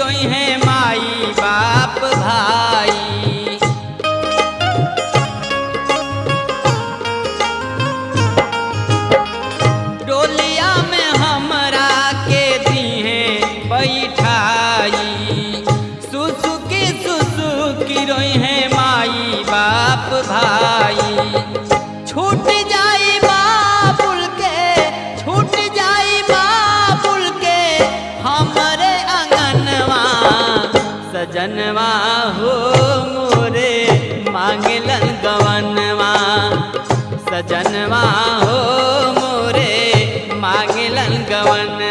रोई है माई बाप भाई। डोलिया में हमरा के दी है बैठाई, सुसुकी रोई है माई बाप भाई। छूट जाई बाबुल के, छूट जाई बाबुल के हमरे अंगनवा, सजनवा हो मोरे मांगलन गवनवा, सजनवा हो मोरे मांगलन गवन।